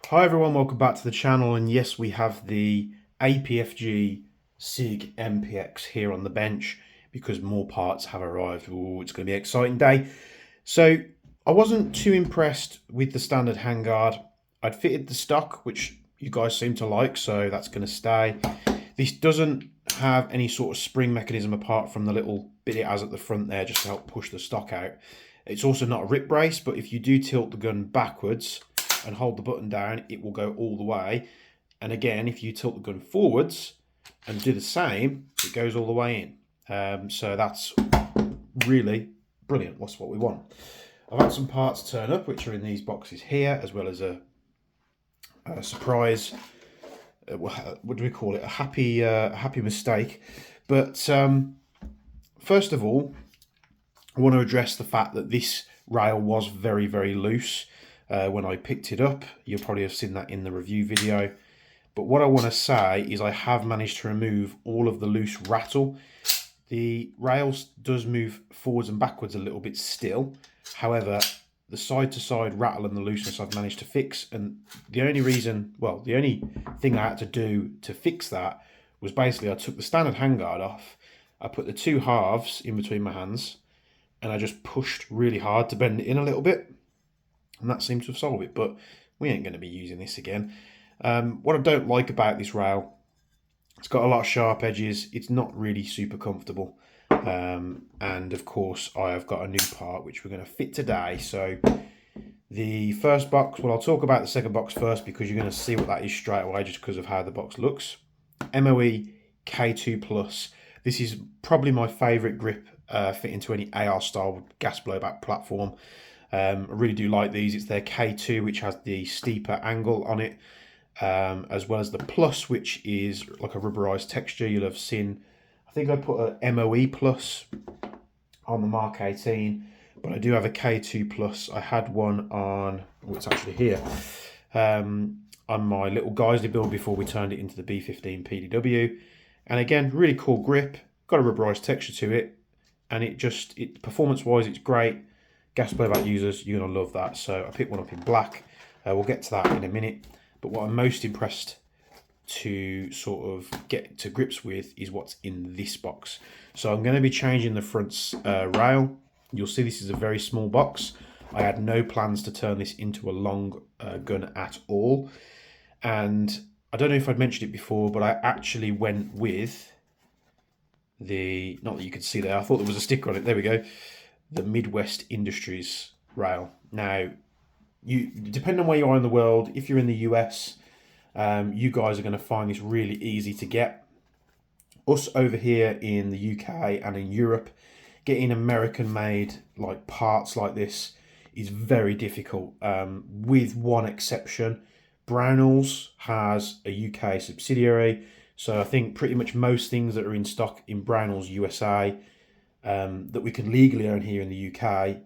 Hi everyone, welcome back to the channel, and yes, we have the APFG MPX here on the bench because more parts have arrived. Ooh, it's going to be an exciting day. So I wasn't too impressed with the standard handguard. I'd fitted the stock, which you guys seem to like, so that's going to stay. This doesn't have any sort of spring mechanism apart from the little bit it has at the front there just to help push the stock out. It's also not a rip brace, but if you do tilt the gun backwards and hold the button down, it will go all the way. And again, if you tilt the gun forwards and do the same, it goes all the way in. So that's really brilliant. That's what we want. I've had some parts turn up, which are in these boxes here, as well as a surprise. What do we call it? A happy mistake. But first of all, I want to address the fact that this rail was very, very loose. When I picked it up, you'll probably have seen that in the review video. But what I want to say is I have managed to remove all of the loose rattle. The rails does move forwards and backwards a little bit still. However, the side-to-side rattle and the looseness I've managed to fix. And the only thing I had to do to fix that was basically I took the standard handguard off. I put the two halves in between my hands and I just pushed really hard to bend it in a little bit. And that seems to have solved it, but we ain't going to be using this again. What I don't like about this rail, it's got a lot of sharp edges. It's not really super comfortable. And of course, I have got a new part which we're going to fit today. So the first box, well, I'll talk about the second box first because you're going to see what that is straight away just because of how the box looks. MOE K2 Plus. This is probably my favourite grip fit into any AR style gas blowback platform. I really do like these. It's their K2, which has the steeper angle on it, as well as the Plus, which is like a rubberized texture. You'll have seen, I think I put a MOE Plus on the Mark 18, but I do have a K2 Plus. I had one on, oh, it's actually here, on my little Geisley build before we turned it into the B15 PDW. And again, really cool grip, got a rubberized texture to it, and performance-wise, it's great. Gas blowback users, you're going to love that. So I picked one up in black. We'll get to that in a minute. But what I'm most impressed to sort of get to grips with is what's in this box. So I'm going to be changing the front rail. You'll see this is a very small box. I had no plans to turn this into a long gun at all. And I don't know if I'd mentioned it before, but I actually went with the, not that you could see there, I thought there was a sticker on it. There we go. The Midwest Industries rail. Now, depending on where you are in the world, if you're in the US, you guys are going to find this really easy to get. Us over here in the UK and in Europe, getting American-made like parts like this is very difficult. With one exception, Brownells has a UK subsidiary, so I think pretty much most things that are in stock in Brownells USA that we can legally own here in the UK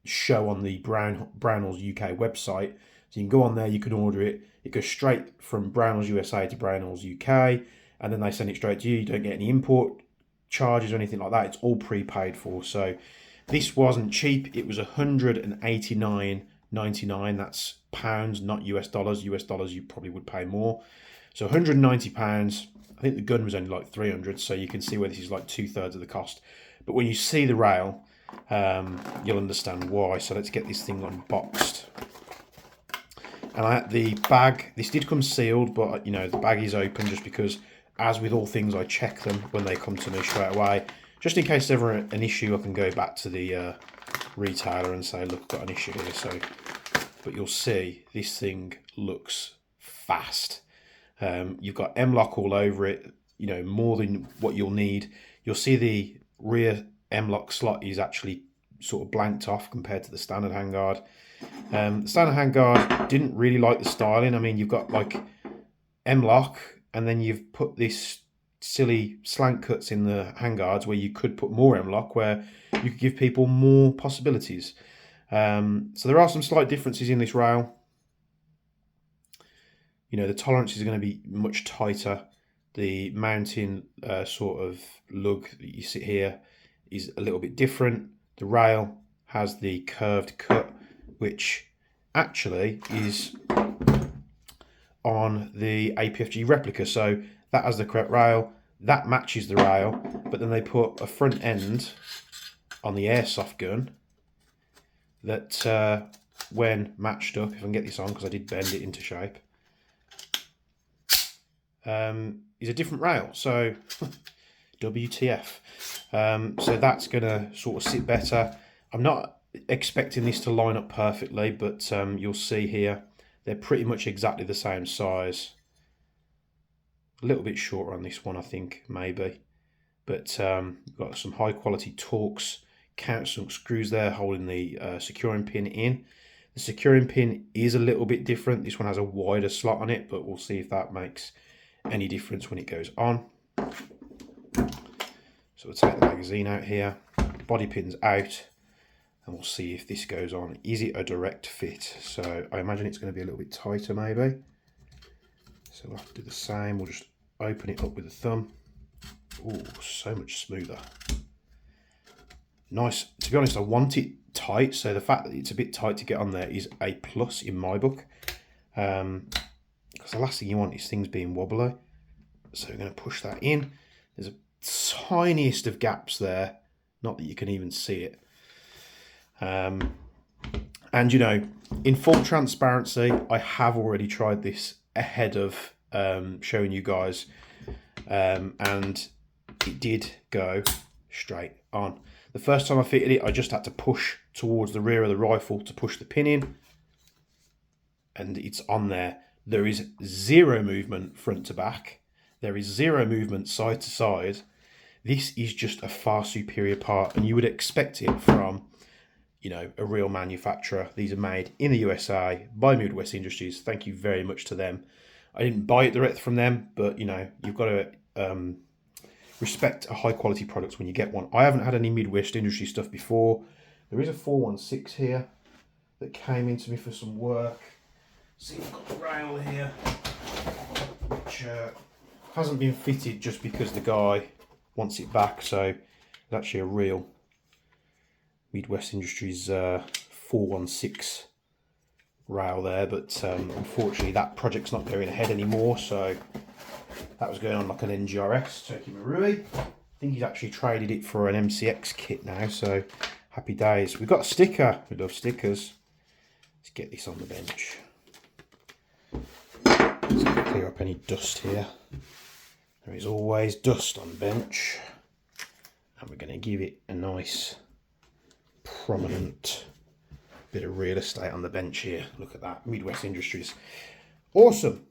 show on the Brownells UK website. So you can go on there, you can order it. It goes straight from Brownells USA to Brownells UK, and then they send it straight to you. You don't get any import charges or anything like that. It's all prepaid for. So this wasn't cheap. It was $189.99. That's pounds, not US dollars. US dollars you probably would pay more. So £190. I think the gun was only like 300. So you can see where this is like 2/3 of the cost. But when you see the rail, you'll understand why. So let's get this thing unboxed. And I had the bag. This did come sealed, but you know the bag is open just because, as with all things, I check them when they come to me straight away, just in case there's ever an issue. I can go back to the retailer and say, "Look, I've got an issue here." So, but you'll see this thing looks fast. You've got M-lock all over it. You know, more than what you'll need. You'll see the rear M-lock slot is actually sort of blanked off compared to the standard handguard. The standard handguard didn't really like the styling. I mean, you've got like M-lock, and then you've put this silly slant cuts in the handguards where you could put more M-lock, where you could give people more possibilities. So there are some slight differences in this rail. You know, the tolerances are going to be much tighter. The mounting sort of lug that you see here is a little bit different. The rail has the curved cut, which actually is on the APFG replica. So that has the correct rail, that matches the rail, but then they put a front end on the airsoft gun that when matched up, if I can get this on because I did bend it into shape, is a different rail. So WTF. So that's going to sort of sit better. I'm not expecting this to line up perfectly, but you'll see here they're pretty much exactly the same size. A little bit shorter on this one, I think, maybe. But we've got some high quality Torx countersunk screws there holding the securing pin in. The securing pin is a little bit different. This one has a wider slot on it, but we'll see if that makes any difference when it goes on. So we'll take the magazine out here, body pins out, and we'll see if this goes on. Is it a direct fit? So I imagine it's going to be a little bit tighter maybe. So we'll have to do the same. We'll just open it up with the thumb. Oh, so much smoother. Nice. To be honest, I want it tight, so the fact that it's a bit tight to get on there is a plus in my book. Because the last thing you want is things being wobbly. So we're going to push that in. There's a tiniest of gaps there, not that you can even see it. And you know, in full transparency, I have already tried this ahead of showing you guys, and it did go straight on. The first time I fitted it, I just had to push towards the rear of the rifle to push the pin in, and it's on there. There is zero movement front to back. There is zero movement side to side. This is just a far superior part, and you would expect it from, you know, a real manufacturer. These are made in the USA by Midwest Industries. Thank you very much to them. I didn't buy it direct from them, but you know, you've got to respect a high quality product when you get one. I haven't had any Midwest Industry stuff before. There is a 416 here that came into me for some work. See, I've got the rail here, which hasn't been fitted just because the guy wants it back. So it's actually a real Midwest Industries 416 rail there, but unfortunately that project's not going ahead anymore. So that was going on like an NGRS, Turkey Marui. I think he's actually traded it for an MCX kit now, so happy days. We've got a sticker. We love stickers. Let's get this on the bench. Let's clear up any dust here. There is always dust on the bench. And we're going to give it a nice prominent bit of real estate on the bench here. Look at that, Midwest Industries. Awesome.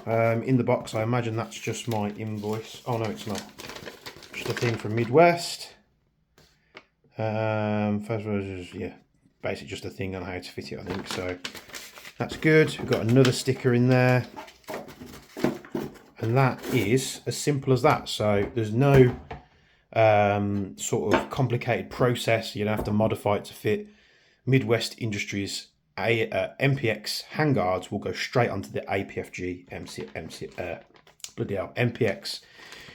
In the box, I imagine that's just my invoice. Oh no, it's not. Just a thing from Midwest. First was, yeah, basically just a thing on how to fit it, I think. So that's good. We've got another sticker in there. And that is as simple as that. So there's no sort of complicated process. You don't have to modify it to fit. Midwest Industries MPX handguards will go straight onto the APFG MPX.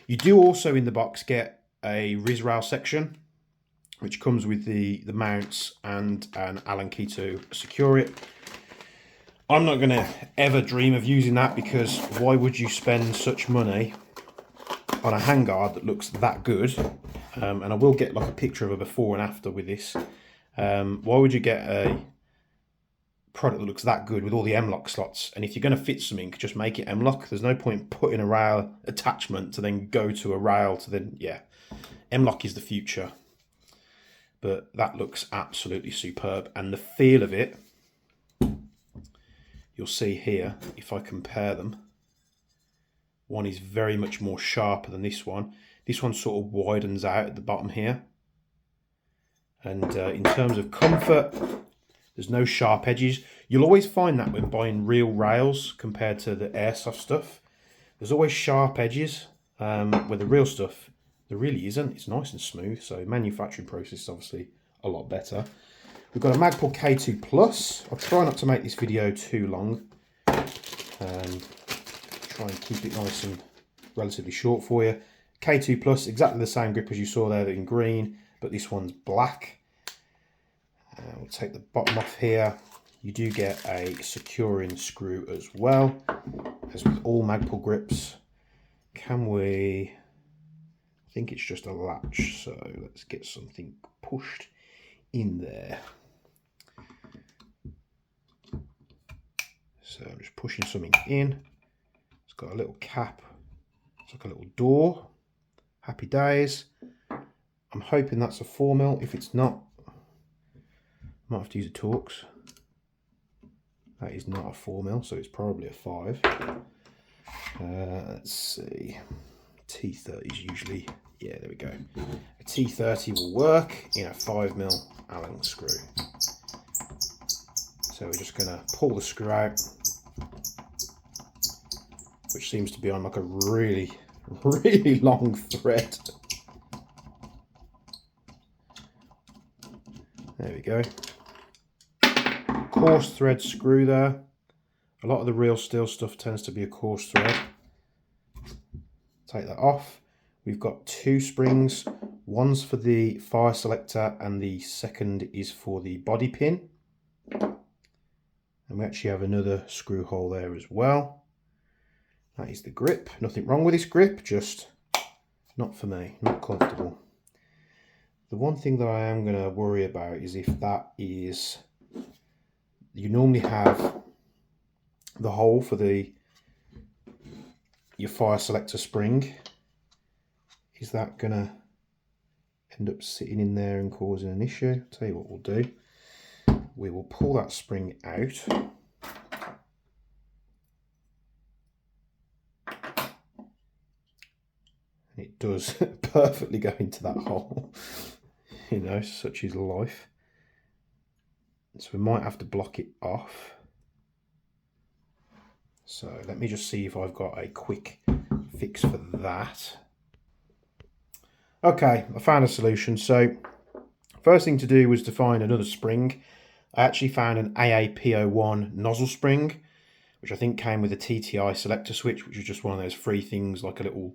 You do also in the box get a RIS-RAIL section, which comes with the mounts and an Allen key to secure it. I'm not going to ever dream of using that, because why would you spend such money on a handguard that looks that good? And I will get like a picture of a before and after with this. Why would you get a product that looks that good with all the M-lock slots? And if you're going to fit something, just make it M-lock. There's no point putting a rail attachment to then go to a rail to then, yeah, M-lock is the future. But that looks absolutely superb, and the feel of it, you'll see here if I compare them. One is very much more sharper than this one. This one sort of widens out at the bottom here. And in terms of comfort, there's no sharp edges. You'll always find that when buying real rails compared to the airsoft stuff. There's always sharp edges, where the real stuff, there really isn't. It's nice and smooth. So manufacturing process is obviously a lot better. We've got a Magpul K2 Plus. I'll try not to make this video too long. Try and keep it nice and relatively short for you. K2 Plus, exactly the same grip as you saw there in green, but this one's black. We'll take the bottom off here. you do get a securing screw as well, as with all Magpul grips. Can we... I think it's just a latch, so let's get something pushed in there. So I'm just pushing something in. It's got a little cap. It's like a little door. Happy days. I'm hoping that's a 4mm. If it's not, I might have to use a Torx. That is not a 4mm, so it's probably a 5. Let's see. T30 is usually, yeah, there we go. A T30 will work in a 5mm Allen screw. So we're just going to pull the screw out, which seems to be on like a really long thread. There we go. Coarse thread screw there. A lot of the real steel stuff tends to be a coarse thread. Take that off. We've got 2 springs. One's for the fire selector and the second is for the body pin. And we actually have another screw hole there as well. That is the grip. Nothing wrong with this grip, just not for me, not comfortable. The one thing that I am going to worry about is if that is, you normally have the hole for your fire selector spring. Is that going to end up sitting in there and causing an issue? I'll tell you what we'll do. We will pull that spring out. And it does perfectly go into that hole. You know, such is life. So we might have to block it off. So let me just see if I've got a quick fix for that. Okay, I found a solution. So first thing to do was to find another spring. I actually found an AAP01 nozzle spring, which I think came with a TTI selector switch, which is just one of those free things, like a little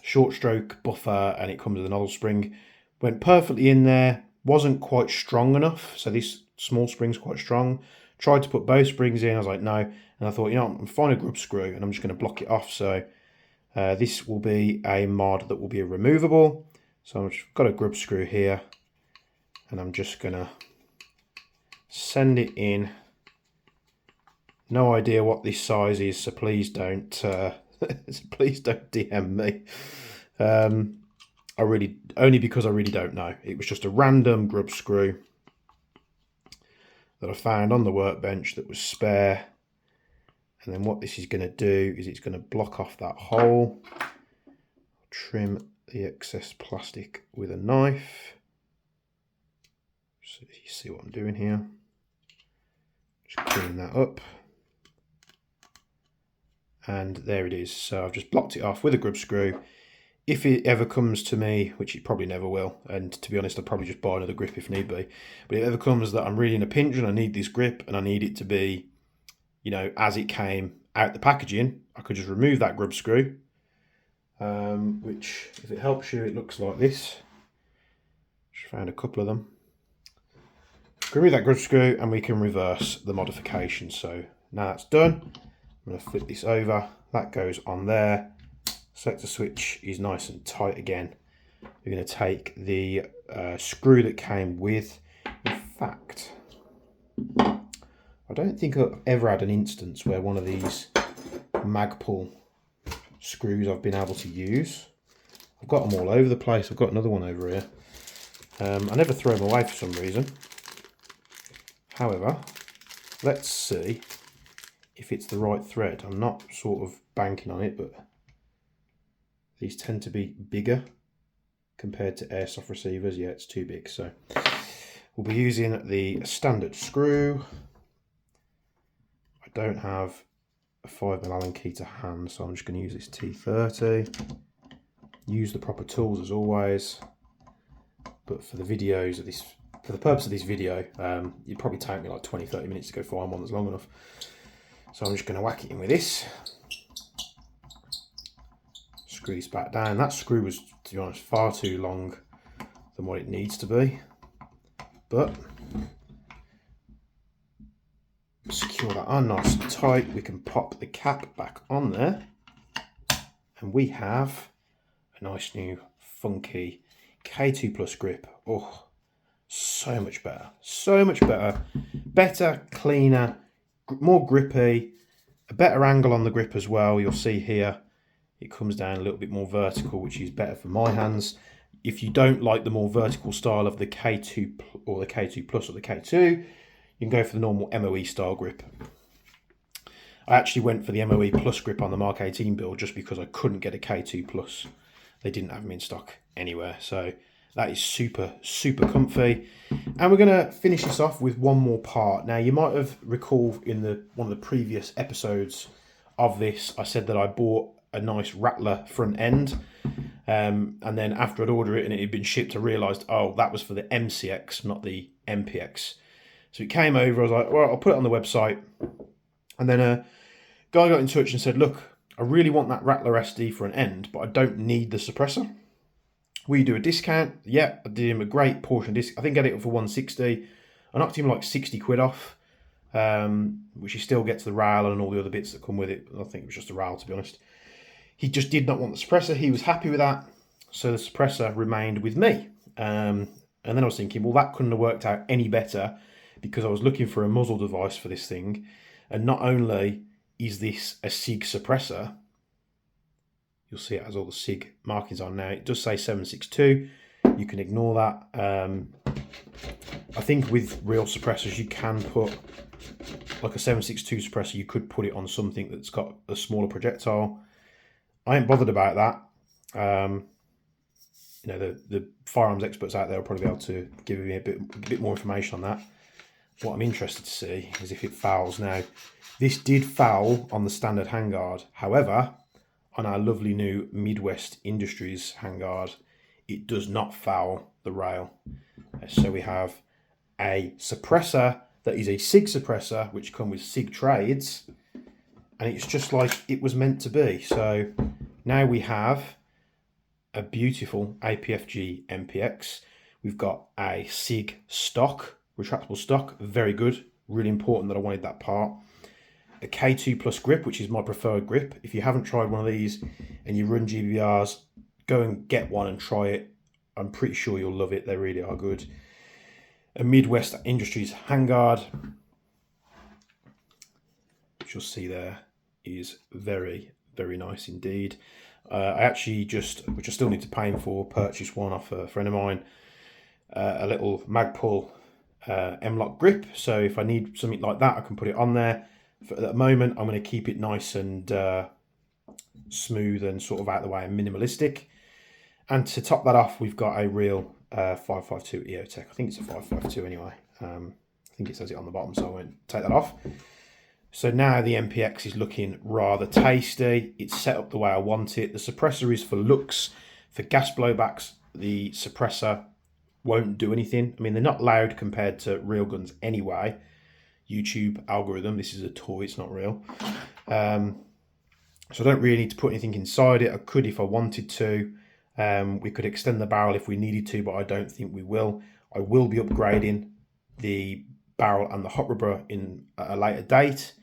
short stroke buffer, and it comes with a nozzle spring. Went perfectly in there, wasn't quite strong enough, so this small spring's quite strong. Tried to put both springs in, I was like, no, and I thought, you know, I'm finding a grub screw, and I'm just going to block it off. So this will be a mod that will be removable. So I've got a grub screw here, and I'm just going to send it in. No idea what this size is, so please don't please don't DM me. Only because I really don't know. It was just a random grub screw that I found on the workbench that was spare. And then what this is going to do is it's going to block off that hole. Trim the excess plastic with a knife. So you see what I'm doing here. Just clean that up. And there it is. So I've just blocked it off with a grub screw. If it ever comes to me, which it probably never will, and to be honest, I'll probably just buy another grip if need be. But if it ever comes that I'm really in a pinch and I need this grip and I need it to be, you know, as it came out the packaging, I could just remove that grub screw, which, if it helps you, it looks like this. Just found a couple of them. Remove that grub screw and we can reverse the modification. So now that's done, I'm going to flip this over. That goes on there. Selector switch is nice and tight again. We're going to take the screw that came with. In fact, I don't think I've ever had an instance where one of these Magpul screws I've been able to use. I've got them all over the place. I've got another one over here. I never throw them away for some reason. However, let's see if it's the right thread. I'm not sort of banking on it, but these tend to be bigger compared to airsoft receivers. Yeah, it's too big. So we'll be using the standard screw. I don't have a 5mm Allen key to hand, so I'm just going to use this T30. Use the proper tools as always. But for the videos of this, for the purpose of this video, it'd probably take me like 20-30 minutes to go find one that's long enough. So I'm just going to whack it in with this. Screw this back down. That screw was, to be honest, far too long than what it needs to be. But Draw that on nice and tight. We can pop the cap back on there. And we have a nice new funky K2 Plus grip. Oh, so much better. So much better. Better, cleaner, more grippy. A better angle on the grip as well. You'll see here it comes down a little bit more vertical, which is better for my hands. If you don't like the more vertical style of the K2 or the K2 Plus or the K2, you can go for the normal MOE style grip. I actually went for the MOE Plus grip on the Mark 18 build just because I couldn't get a K2 Plus. They didn't have them in stock anywhere. So that is super, super comfy. And we're going to finish this off with one more part. Now, you might have recalled in one of the previous episodes of this, I said that I bought a nice rattler front end. And then after I'd ordered it and it had been shipped, I realised, oh, that was for the MCX, not the MPX. So it came over, I was like, well, I'll put it on the website. And then a guy got in touch and said, look, I really want that Rattler SD for an end, but I don't need the suppressor. Will you do a discount? Yeah, I did him a great portion of discount. I think I got it for 160. I knocked him like 60 quid off, which he still gets the rail and all the other bits that come with it. I think it was just the rail, to be honest. He just did not want the suppressor. He was happy with that. So the suppressor remained with me. And then I was thinking, well, that couldn't have worked out any better because I was looking for a muzzle device for this thing. And not only is this a SIG suppressor, you'll see it has all the SIG markings on now. It does say 762. You can ignore that. I think with real suppressors, you can put like a 762 suppressor. You could put it on something that's got a smaller projectile. I ain't bothered about that. You know, the firearms experts out there will probably be able to give me a bit more information on that. What I'm interested to see is if it fouls. Now, this did foul on the standard handguard. However, on our lovely new Midwest Industries handguard, it does not foul the rail. So we have a suppressor that is a SIG suppressor, which come with SIG trades, and it's just like it was meant to be. So now we have a beautiful APFG MPX. We've got a SIG stock, retractable stock, very good, really important that I wanted that part. A K2 Plus grip, which is my preferred grip. If you haven't tried one of these and you run GBRs, go and get one and try it. I'm pretty sure you'll love it. They really are good. A Midwest Industries handguard, which you'll see there, is very, very nice indeed. I actually just, which I still need to pay for, purchased one off a friend of mine, a little Magpul M-Lock grip. So if I need something like that, I can put it on there. For the moment, I'm going to keep it nice and smooth and sort of out of the way and minimalistic. And to top that off, we've got a real 552 EOTech. I think it's a 552 anyway. I think it says it on the bottom, so I won't take that off. So now the MPX is looking rather tasty. It's set up the way I want it. The suppressor is for looks. For gas blowbacks, the suppressor won't do anything. I mean, they're not loud compared to real guns anyway. YouTube algorithm, this is a toy, it's not real. So I don't really need to put anything inside it. I could if I wanted to. We could extend the barrel if we needed to, but I don't think we will. I will be upgrading the barrel and the hot rubber in a later date.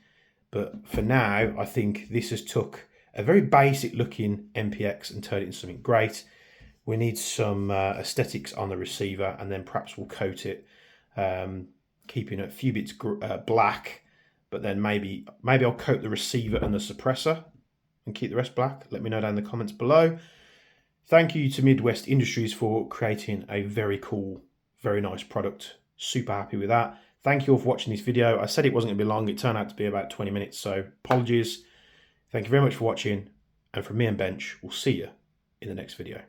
But for now, I think this has took a very basic looking MPX and turned it into something great. We need some aesthetics on the receiver, and then perhaps we'll coat it, keeping a few bits black, but then maybe I'll coat the receiver and the suppressor and keep the rest black. Let me know down in the comments below. Thank you to Midwest Industries for creating a very cool, very nice product. Super happy with that. Thank you all for watching this video. I said it wasn't going to be long. It turned out to be about 20 minutes, so apologies. Thank you very much for watching. And from me and Bench, we'll see you in the next video.